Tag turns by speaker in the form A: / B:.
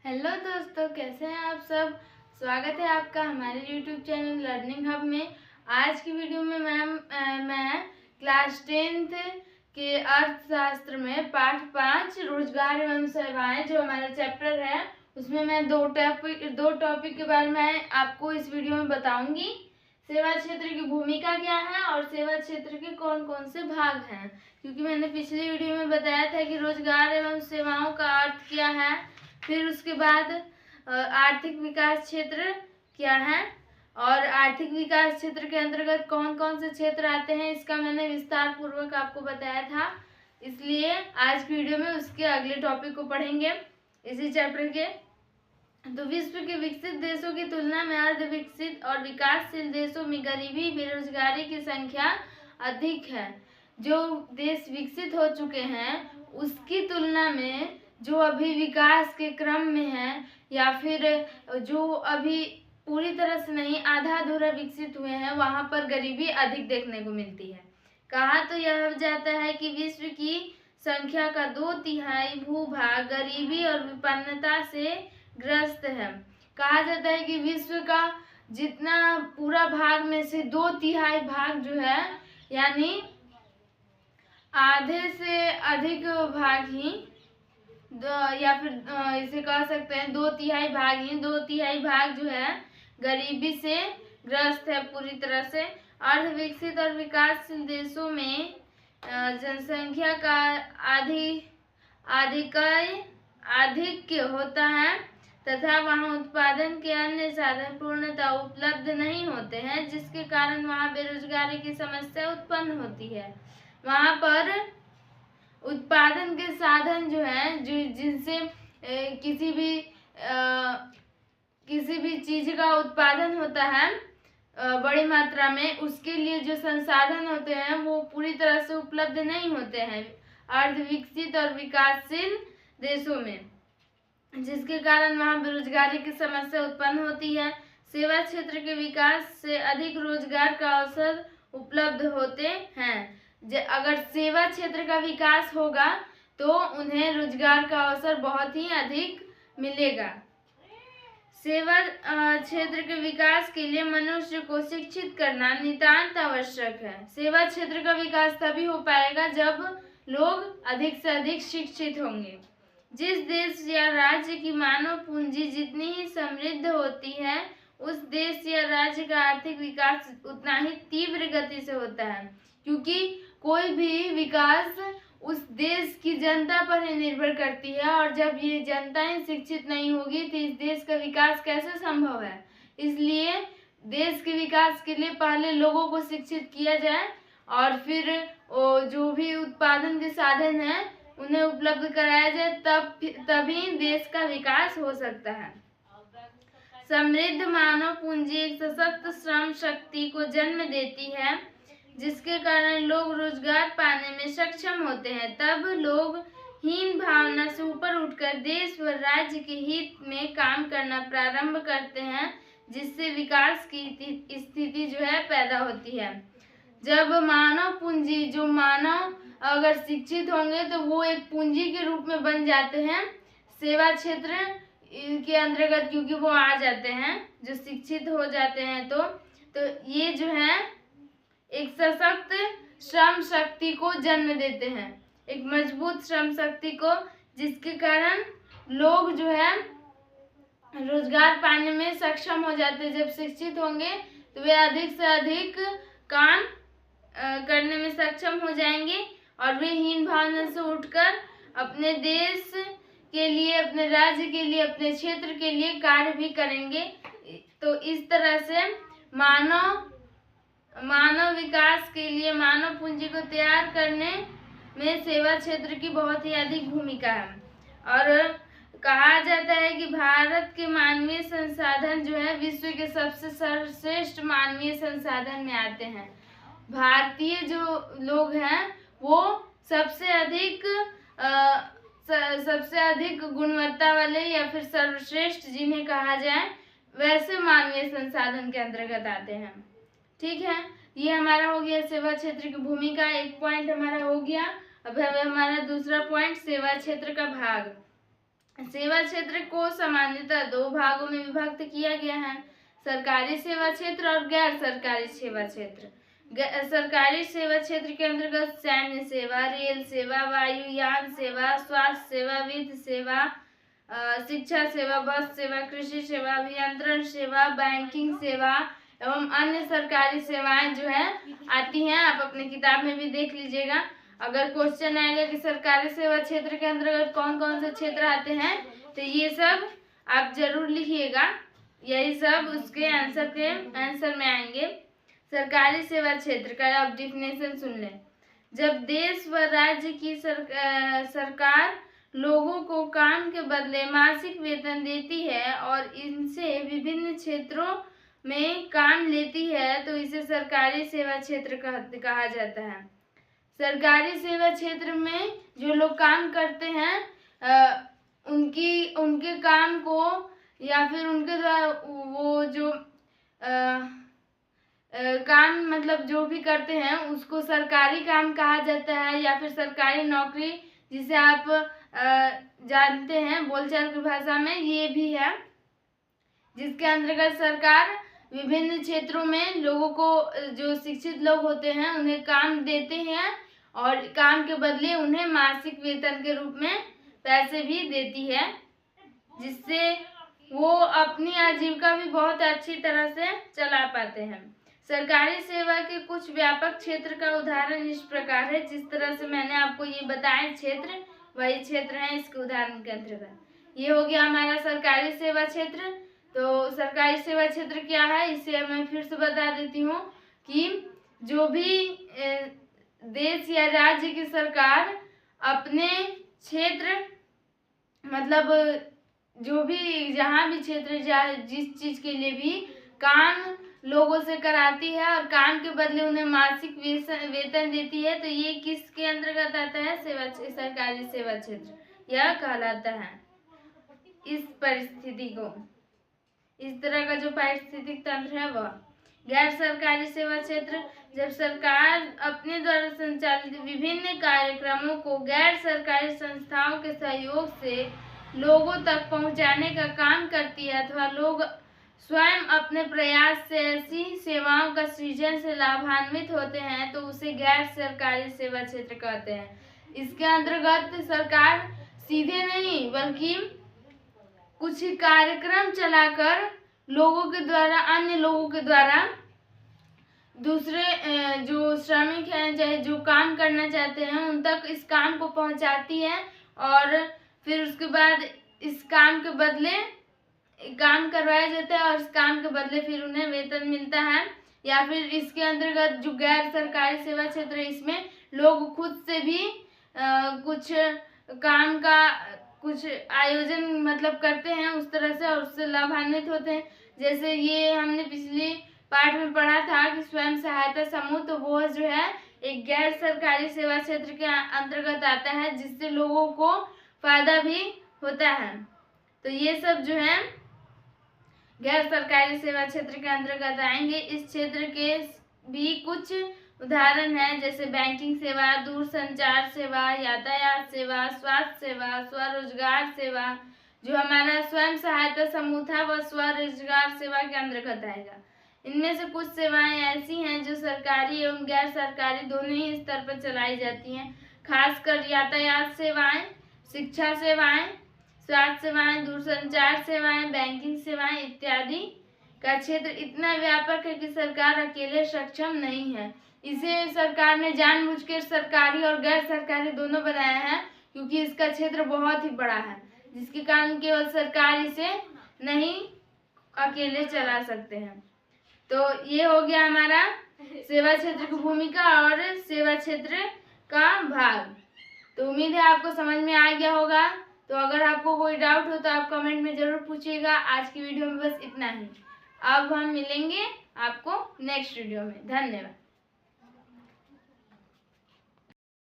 A: Hello दोस्तों, कैसे हैं आप सब। स्वागत है आपका हमारे YouTube चैनल लर्निंग हब में। आज की वीडियो में मैं क्लास 10th के अर्थशास्त्र में पाठ 5 रोजगार एवं सेवाएं जो हमारा चैप्टर है उसमें मैं दो टॉपिक के बारे में आपको इस वीडियो में बताऊंगी। सेवा क्षेत्र की भूमिका क्या है और सेवा क्षेत्र के कौन कौन से भाग हैं, क्योंकि मैंने पिछली वीडियो में बताया था कि रोजगार एवं सेवाओं का अर्थ क्या है। फिर उसके बाद आर्थिक विकास क्षेत्र क्या है और आर्थिक विकास क्षेत्र के अंतर्गत कौन कौन से क्षेत्र आते हैं, इसका मैंने विस्तार पूर्वक आपको बताया था। इसलिए आज की वीडियो में उसके अगले टॉपिक को पढ़ेंगे इसी चैप्टर के। तो विश्व के विकसित देशों की तुलना में अर्ध विकसित और विकासशील देशों में गरीबी बेरोजगारी की संख्या अधिक है। जो देश विकसित हो चुके हैं उसकी तुलना में जो अभी विकास के क्रम में है या फिर जो अभी पूरी तरह से नहीं आधा अधूरा विकसित हुए हैं वहां पर गरीबी अधिक देखने को मिलती है। कहा तो यह जाता है कि विश्व की संख्या का 2/3 भूभाग गरीबी और विपन्नता से ग्रस्त है। कहा जाता है कि विश्व का जितना पूरा भाग में से 2/3 भाग जो है यानी आधे से अधिक भाग ही या फिर इसे कह सकते हैं 2/3 भाग जो है गरीबी से ग्रस्त है पूरी तरह से। अर्ध विकसित और विकासशील देशों में जनसंख्या का आधिक्य होता है तथा वहां उत्पादन के अन्य साधन पूर्णतः उपलब्ध नहीं होते हैं, जिसके कारण वहां बेरोजगारी की समस्या उत्पन्न होती है। वहां पर उत्पादन के साधन जो है जिनसे किसी भी चीज का उत्पादन होता है बड़ी मात्रा में, उसके लिए जो संसाधन होते हैं वो पूरी तरह से उपलब्ध नहीं होते हैं अर्ध विकसित और विकासशील देशों में, जिसके कारण वहां बेरोजगारी की समस्या उत्पन्न होती है। सेवा क्षेत्र के विकास से अधिक रोजगार का अवसर उपलब्ध होते हैं। अगर सेवा क्षेत्र का विकास होगा तो उन्हें रोजगार का अवसर बहुत ही अधिक मिलेगा। सेवा क्षेत्र के विकास के लिए मनुष्य को शिक्षित करना नितांत आवश्यक है। सेवा क्षेत्र का विकास तभी हो पाएगा जब लोग अधिक से अधिक शिक्षित होंगे। जिस देश या राज्य की मानव पूंजी जितनी ही समृद्ध होती है उस देश या राज्य का आर्थिक विकास उतना ही तीव्र गति से होता है, क्योंकि कोई भी विकास उस देश की जनता पर ही निर्भर करती है और जब ये जनता ही शिक्षित नहीं होगी तो इस देश का विकास कैसे संभव है। इसलिए देश के विकास के लिए पहले लोगों को शिक्षित किया जाए और फिर जो भी उत्पादन के साधन हैं उन्हें उपलब्ध कराया जाए, तभी देश का विकास हो सकता है। समृद्ध मानव पूंजी एक सशक्त श्रम शक्ति को जन्म देती है, जिसके कारण लोग रोजगार पाने में सक्षम होते हैं। तब लोग हीन भावना से ऊपर उठकर देश व राज्य के हित में काम करना प्रारंभ करते हैं, जिससे विकास की स्थिति जो है पैदा होती है। जब मानव पूंजी जो मानव अगर शिक्षित होंगे तो वो एक पूंजी के रूप में बन जाते हैं सेवा क्षेत्र के अंतर्गत, क्योंकि वो आ जाते हैं जो शिक्षित हो जाते हैं तो ये जो है एक सशक्त श्रम शक्ति को जन्म देते हैं, एक मजबूत श्रम शक्ति को, जिसके कारण लोग जो है रोजगार पाने में सक्षम हो जाते हैं। जब शिक्षित होंगे तो वे अधिक से अधिक काम करने में सक्षम हो जाएंगे और वे हीन भावना से उठकर अपने देश के लिए, अपने राज्य के लिए, अपने क्षेत्र के लिए कार्य भी करेंगे। तो इस तरह से मानव विकास के लिए मानव पूंजी को तैयार करने में सेवा क्षेत्र की बहुत ही अधिक भूमिका है। और कहा जाता है कि भारत के मानवीय संसाधन जो है विश्व के सबसे सर्वश्रेष्ठ मानवीय संसाधन में आते हैं। भारतीय जो लोग हैं वो सबसे अधिक गुणवत्ता वाले या फिर सर्वश्रेष्ठ जिन्हें कहा जाए वैसे मानवीय संसाधन के अंतर्गत आते हैं। ठीक है, ये हमारा हो गया सेवा क्षेत्र की भूमिका, एक पॉइंट हमारा हो गया। अब हमारा दूसरा पॉइंट सेवा क्षेत्र का भाग। सेवा क्षेत्र को सामान्यतः दो भागों में विभक्त किया गया है, सरकारी सेवा क्षेत्र और गैर सरकारी सेवा क्षेत्र। सरकारी सेवा क्षेत्र के अंतर्गत सैन्य सेवा, रेल सेवा, वायुयान सेवा, स्वास्थ्य सेवा, वित्त सेवा, शिक्षा सेवा, बस सेवा, कृषि सेवा, अभियंत्रण सेवा, बैंकिंग सेवा एवं अन्य सरकारी सेवाएं जो है आती हैं। आप अपने किताब में भी देख लीजिएगा। अगर क्वेश्चन आएगा कि सरकारी सेवा क्षेत्र के अंतर्गत कौन कौन से क्षेत्र आते हैं, तो ये सब आप जरूर लिखिएगा, यही सब उसके आंसर में आएंगे। सरकारी सेवा क्षेत्र का आप डिफिनेशन सुन लें। जब देश व राज्य की सरकार लोगों को काम के बदले मासिक वेतन देती है और इनसे विभिन्न क्षेत्रों में काम लेती है तो इसे सरकारी सेवा क्षेत्र कहा जाता है। सरकारी सेवा क्षेत्र में जो लोग काम करते हैं उनके काम को या फिर उनके द्वारा वो जो काम मतलब जो भी करते हैं उसको सरकारी काम कहा जाता है या फिर सरकारी नौकरी, जिसे आप जानते हैं बोलचाल की भाषा में, ये भी है, जिसके अंतर्गत सरकार विभिन्न क्षेत्रों में लोगों को, जो शिक्षित लोग होते हैं, उन्हें काम देते हैं और काम के बदले उन्हें मासिक वेतन के रूप में पैसे भी देती है, जिससे वो अपनी आजीविका भी बहुत अच्छी तरह से चला पाते हैं। सरकारी सेवा के कुछ व्यापक क्षेत्र का उदाहरण इस प्रकार है, जिस तरह से मैंने आपको ये बताए क्षेत्र, वही क्षेत्र हैं इसके उदाहरण के अंतर्गत। ये हो गया हमारा सरकारी सेवा क्षेत्र। तो सरकारी सेवा क्षेत्र क्या है, इसे मैं फिर से बता देती हूँ कि जो भी देश या राज्य की सरकार अपने क्षेत्र मतलब जो भी जहाँ भी क्षेत्र जिस चीज के लिए भी काम लोगों से कराती है और काम के बदले उन्हें मासिक वेतन देती है, तो ये किसके अंतर्गत आता है, सरकारी सेवा क्षेत्र यह कहलाता है। इस परिस्थिति को, इस तरह का जो पारिस्थितिक तंत्र है वह। गैर सरकारी सेवा क्षेत्र, जब सरकार अपने द्वारा संचालित विभिन्न कार्यक्रमों को गैर सरकारी संस्थाओं के सहयोग से लोगों तक पहुंचाने का काम करती है अथवा लोग स्वयं अपने प्रयास से ऐसी सेवाओं का सृजन से लाभान्वित होते हैं, तो उसे गैर सरकारी सेवा क्षेत्र कहते हैं। इसके अंतर्गत सरकार सीधे नहीं बल्कि कुछ कार्यक्रम चलाकर लोगों के द्वारा, अन्य लोगों के द्वारा, दूसरे जो श्रमिक हैं चाहे जो काम करना चाहते हैं उन तक इस काम को पहुंचाती है और फिर उसके बाद इस काम के बदले काम करवाया जाता है और इस काम के बदले फिर उन्हें वेतन मिलता है। या फिर इसके अंतर्गत जो गैर सरकारी सेवा क्षेत्र है, इसमें लोग खुद से भी कुछ काम का कुछ आयोजन मतलब करते हैं उस तरह से और उससे लाभान्वित होते हैं। जैसे ये हमने पिछले पाठ में पढ़ा था कि स्वयं सहायता समूह, तो वो जो है एक गैर सरकारी सेवा क्षेत्र के अंतर्गत आता है, जिससे लोगों को फायदा भी होता है। तो ये सब जो है गैर सरकारी सेवा क्षेत्र के अंतर्गत आएंगे। इस क्षेत्र के भी कुछ उदाहरण हैं, जैसे बैंकिंग सेवा, दूरसंचार सेवा, यातायात सेवा, स्वास्थ्य सेवा, स्वरोजगार सेवा। जो हमारा स्वयं सहायता समूह था वह स्वरोजगार सेवा के अंतर्गत आएगा। इनमें से कुछ सेवाएं ऐसी हैं जो सरकारी एवं गैर सरकारी दोनों ही स्तर पर चलाई जाती हैं, खासकर यातायात सेवाएं, शिक्षा सेवाएं, स्वास्थ्य सेवाएं, दूरसंचार सेवाएं, बैंकिंग सेवाएं इत्यादि का क्षेत्र इतना व्यापक है कि सरकार अकेले सक्षम नहीं है। इसे सरकार ने जानबूझकर सरकारी और गैर सरकारी दोनों बनाया है, क्योंकि इसका क्षेत्र बहुत ही बड़ा है, जिसके कारण केवल सरकार इसे नहीं अकेले चला सकते हैं। तो ये हो गया हमारा सेवा क्षेत्र की भूमिका और सेवा क्षेत्र का भाग। तो उम्मीद है आपको समझ में आ गया होगा। तो अगर आपको कोई डाउट हो तो आप कमेंट में जरूर पूछिएगा। आज की वीडियो में बस इतना ही। अब हम मिलेंगे आपको नेक्स्ट वीडियो में। धन्यवाद।